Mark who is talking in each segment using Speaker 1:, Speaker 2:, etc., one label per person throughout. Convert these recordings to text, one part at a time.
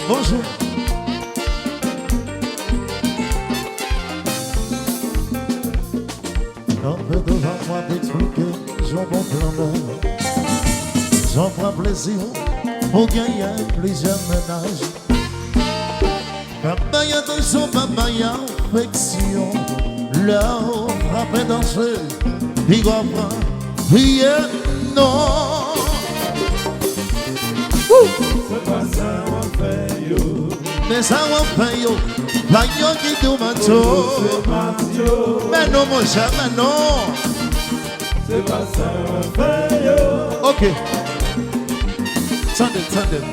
Speaker 1: Bonjour. On peut devant moi t'expliquer, j'en bon plein. J'en prends plaisir pour gagner plusieurs ménages. Papa y a toujours papa y a affection. Là où frappe danger, il va prendre, oui et non.
Speaker 2: C'est pas ça on fait yo.
Speaker 1: Mais ça on fait yo. Pas yo qui tout macho.
Speaker 2: C'est Macho.
Speaker 1: Mais non mon cher, mais non.
Speaker 2: C'est pas ça on fait yo.
Speaker 1: Ok. Tendez.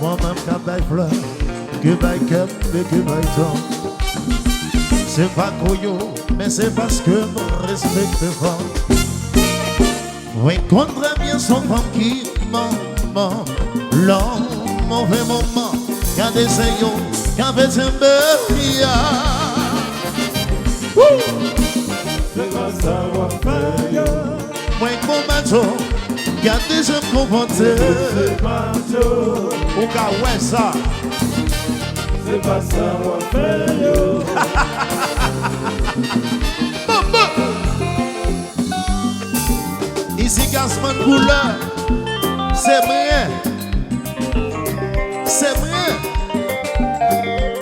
Speaker 1: Moi-même qu'à baille fleur, que baille cœur, mais que baille temps. C'est pas couillou, mais c'est parce que je respecte fort. Oui, contre bien son femme qui ment. L'homme, mauvais moment, qu'a des ayons, qu'a fait un bébé.
Speaker 2: C'est pas ça on fait yo.
Speaker 1: Moi, mon macho, qu'a déjà comporté.
Speaker 2: C'est Macho.
Speaker 1: Ou qu'a ouais ça.
Speaker 2: C'est pas ça on fait yo.
Speaker 1: Ici, Gasman couleur, c'est vrai. C'est vrai.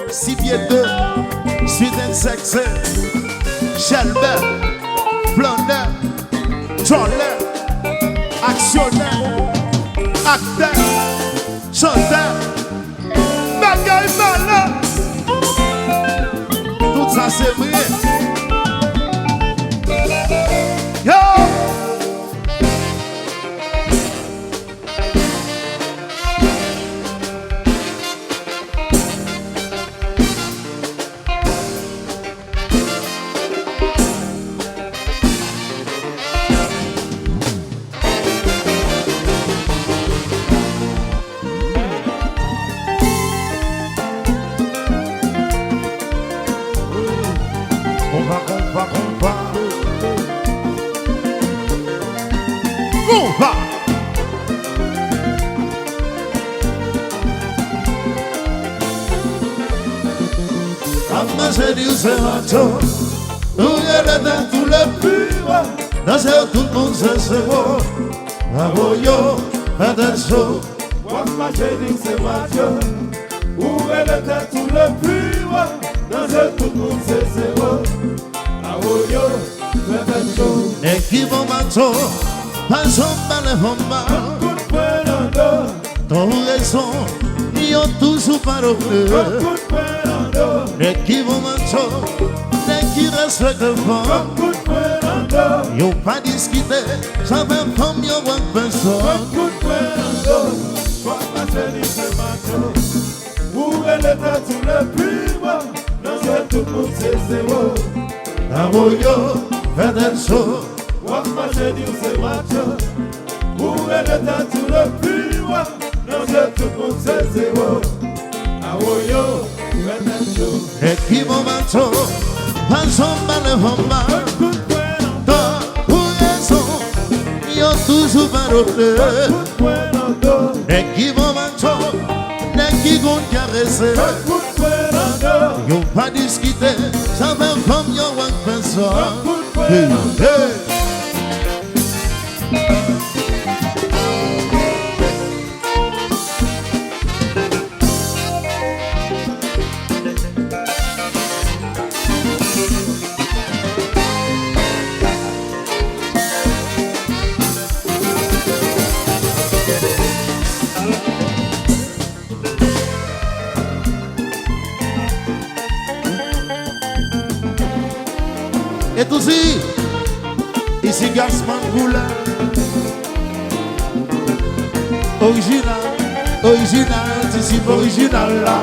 Speaker 1: 6 pieds 2, suite insecte, chalbert, flâneur, trolleur, actionnaire, acteur, chanteur, bagaille malin. Tout ça, c'est vrai. Yo! On va. Maman, j'ai dit c'est Macho. Nous y allons dans tout le pur. Dans ce tout le monde c'est bon. Bravo yo, faites un show.
Speaker 2: Moi j'ai dit c'est Macho. Où est le temps tout le pur. Dans ce tout le monde c'est zéro. Bravo yo, faites un show.
Speaker 1: Et qui vont Macho, pas jamais les hommes.
Speaker 2: Coup de poing dans le dos.
Speaker 1: Ton raison, ils ont toujours parlé.
Speaker 2: Coup de poing dans le dos.
Speaker 1: Les qui vont Macho, les qui respectent le fond.
Speaker 2: Coup de poing dans le dos.
Speaker 1: Ils n'ont pas discuté, j'avais femme, ils ont personne.
Speaker 2: Coup de poing dans le dos. Moi j'ai dit c'est Macho. Où est le temps tout le pur. Dans ce tout le monde c'est zéro.
Speaker 1: Bravo yo, faites un show.
Speaker 2: Moi j'ai dit c'est Macho. Où est le temps tout le pur. Dans ce tout le monde c'est zéro. Ah oh yo, faites un show.
Speaker 1: Les qui vont Macho, pas jamais les hommes.
Speaker 2: Coup de poing dans le dos.
Speaker 1: Ton raison, ils ont toujours parlé.
Speaker 2: Coup de poing dans le dos.
Speaker 1: Les qui vont Macho, les qui vont caresser.
Speaker 2: Coup de poing dans le dos.
Speaker 1: Ils n'ont pas discuté, j'avais femme, ils ont personne.
Speaker 2: Coup de poing dans le dos.
Speaker 1: Hey. Et tout ici Gasman Goula. Original, Disip original là.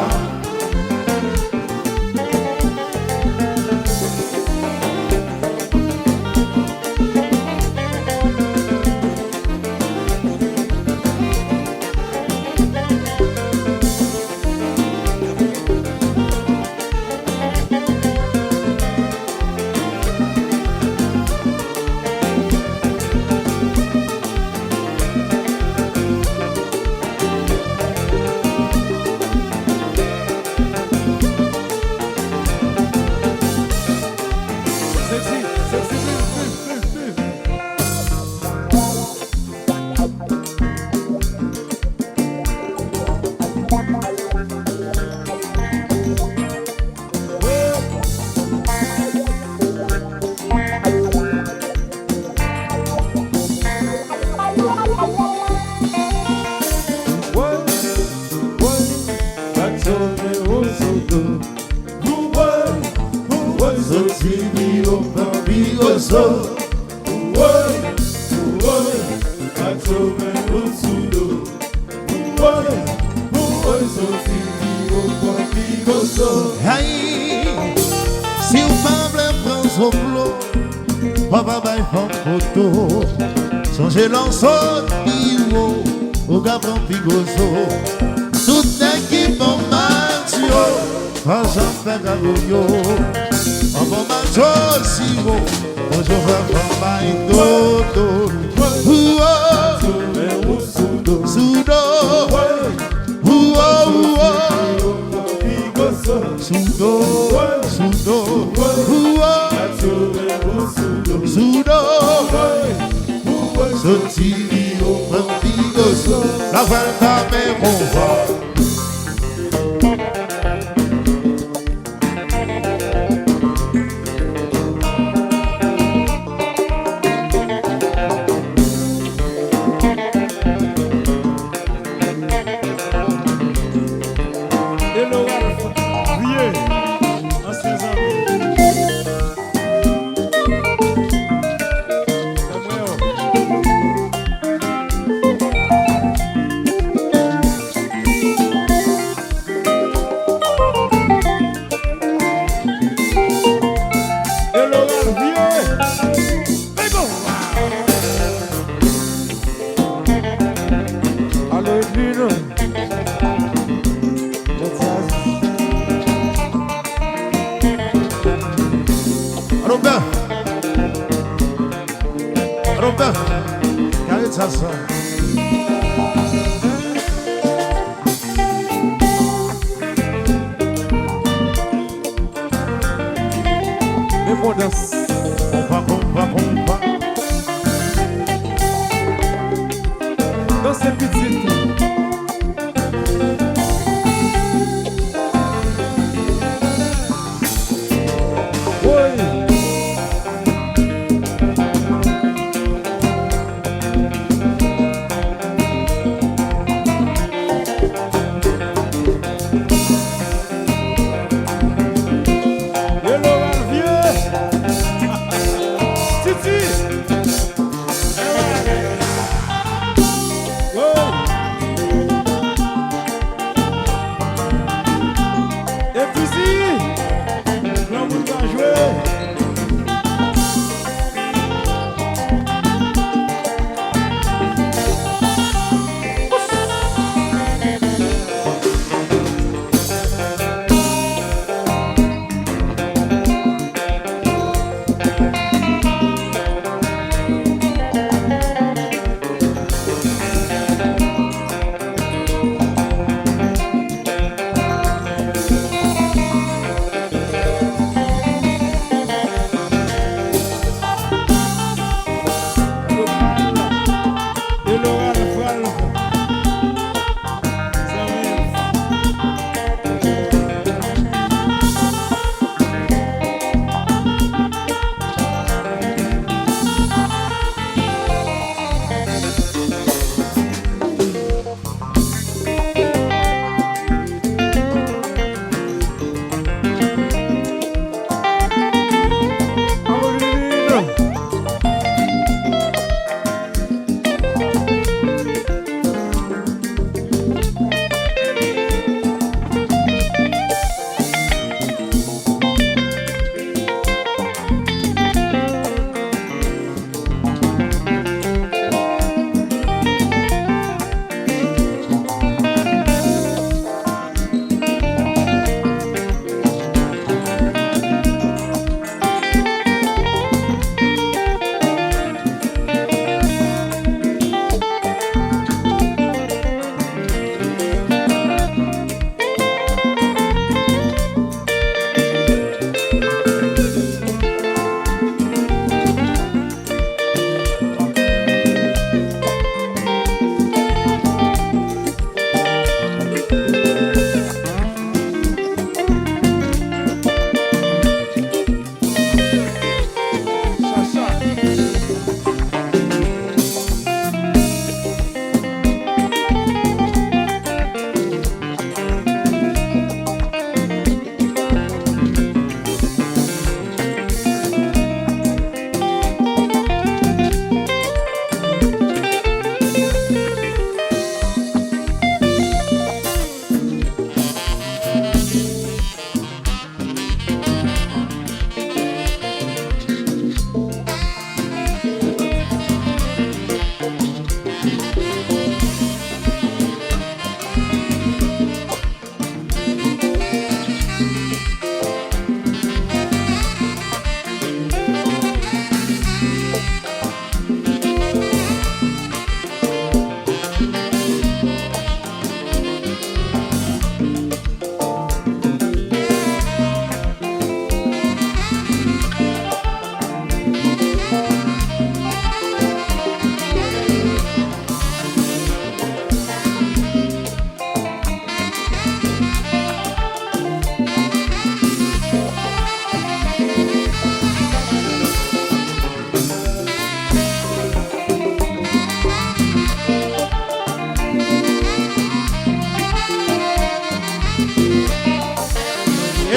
Speaker 1: Aïe, si vous parlez France au flot, papa va faire photo. Songez l'ensemble, au gabon pigoso. Toute l'équipe en Macho, pas j'en fais galoyo. En bon Macho, si bon, bonjour, papa et dodo. Sudo, Sudo, Sudo, Sotilio, Pampigoso, la vuelta me roba. Robert, carré ça.
Speaker 2: Mais bon danse.
Speaker 1: Compa.
Speaker 2: Dans ces petites.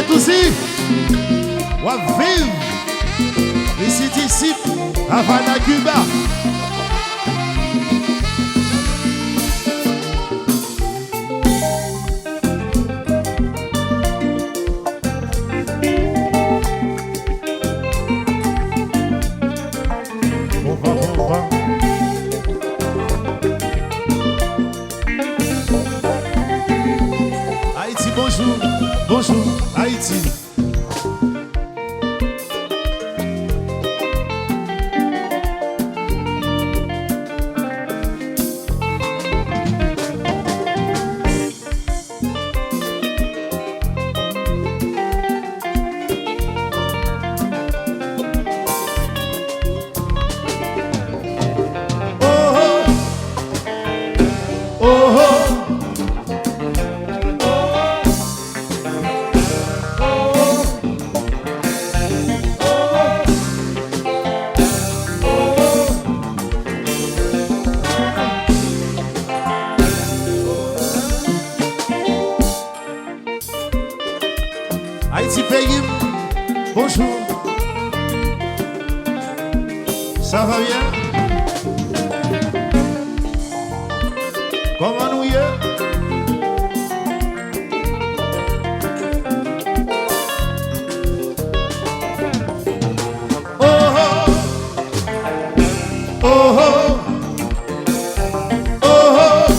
Speaker 1: Et tout si, on va vivre ici, Disip, Havana, Cuba. Haïti, bonjour, bonjour, Haïti. Haïti pays, bonjour. Ça va bien? Comment nous y est? Oh oh, oh oh, oh oh.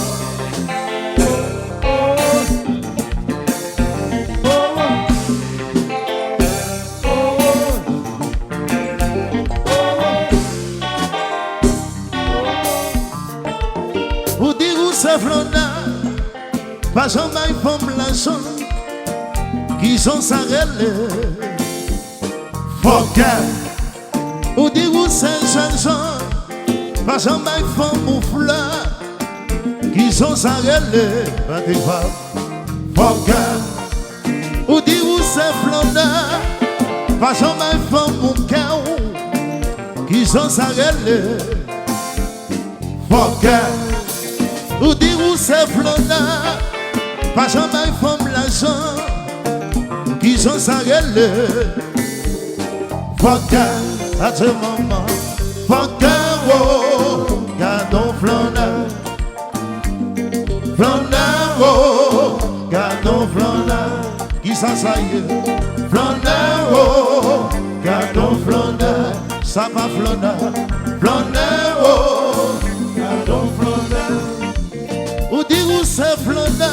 Speaker 1: Vous dire où c'est flona, pas jamais femme la chance, qui sont sa relève. Foka, vous dire où c'est chanson, pas jamais femme ou fleur, qui sont sa relève. Foka, vous dire où c'est flona, pas jamais femme ou chaos, qui sont sa relève. Foka. Ou dire où c'est flona, pas jamais femme l'argent, qui sont sa relève. Foka, à ce moment, Foka, oh, gardons flona. Flona, oh, gardons flona. Qui ça y est? Flona, oh, gardons flona. Ça va flona. Flona, oh, gardons flona. Ou dire où c'est flona,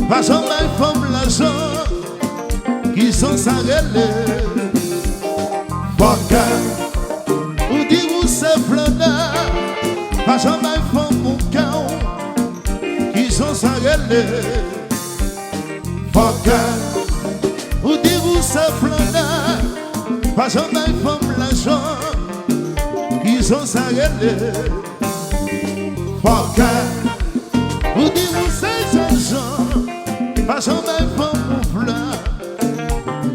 Speaker 1: pas jamais femme l'argent, qui sont sa relève. Foka, ou dire où c'est flona, pas jamais femme mon chaos, qui sont sa relève. Foka, ou dire où c'est flona, pas jamais femme l'argent, qui sont sa relève. Foka, vous dites où c'est Jean-Jean, pas jamais femme ou fleur,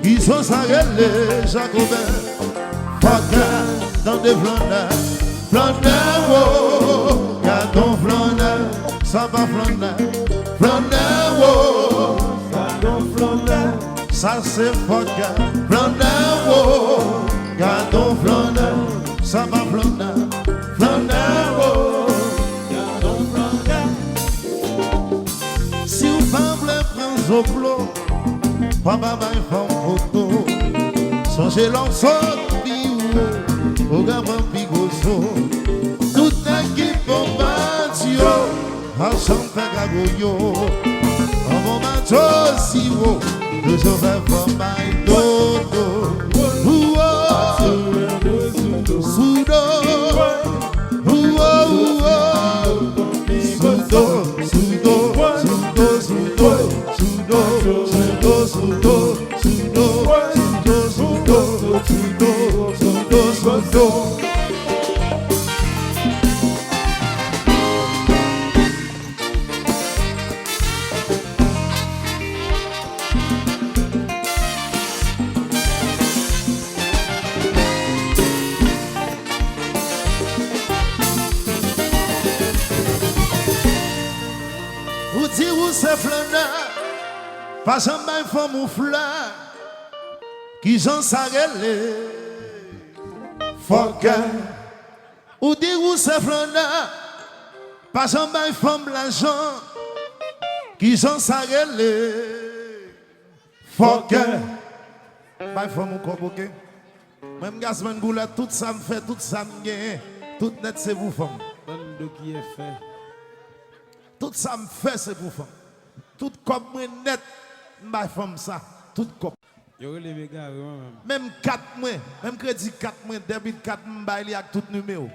Speaker 1: qui sont sa relève, Jacobin. Foka, dans des flona, flona, oh, gardons flona, ça va flona, flona, oh, gardons flona, ça c'est Foka, flona, oh, gardons flona, ça va flona, flona, oh. Si vous parlez prendre au clos, papa va faire photo. Songez l'ensemble, au gamin pigoso. Tout un qui pour Macho, à chanter gagoyo. Mon Macho si haut, le sauver pour my dodo. Sudo, Vous dire où c'est flâneur, Pas un bain femme ou fleur qui j'en s'arrêle. Faut que ou dire où c'est flâneur. Pas un bain femme l'argent qui j'en s'arrêle. Faut que bain femme ou corps. Même Gasman Goula, tout ça me fait, tout ça me gagne. Tout net c'est vous femme.
Speaker 2: De qui est fait.
Speaker 1: Tout ça me fait c'est vous femme. Tout comme net, ma femme ça. Tout comme. Même 4 mois, même crédit 4 mois, débit 4 mois, il y a tout numéro.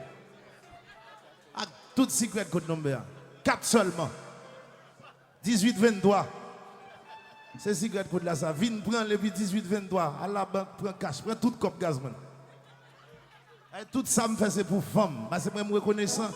Speaker 1: Avec tout secret code number. 4 seulement. 18-23. C'est secret code là ça. Vine prend le 18-23. À la banque, prend cash, prend tout cop gazman. Tout ça me fait c'est pour femme. Parce que moi reconnaissant,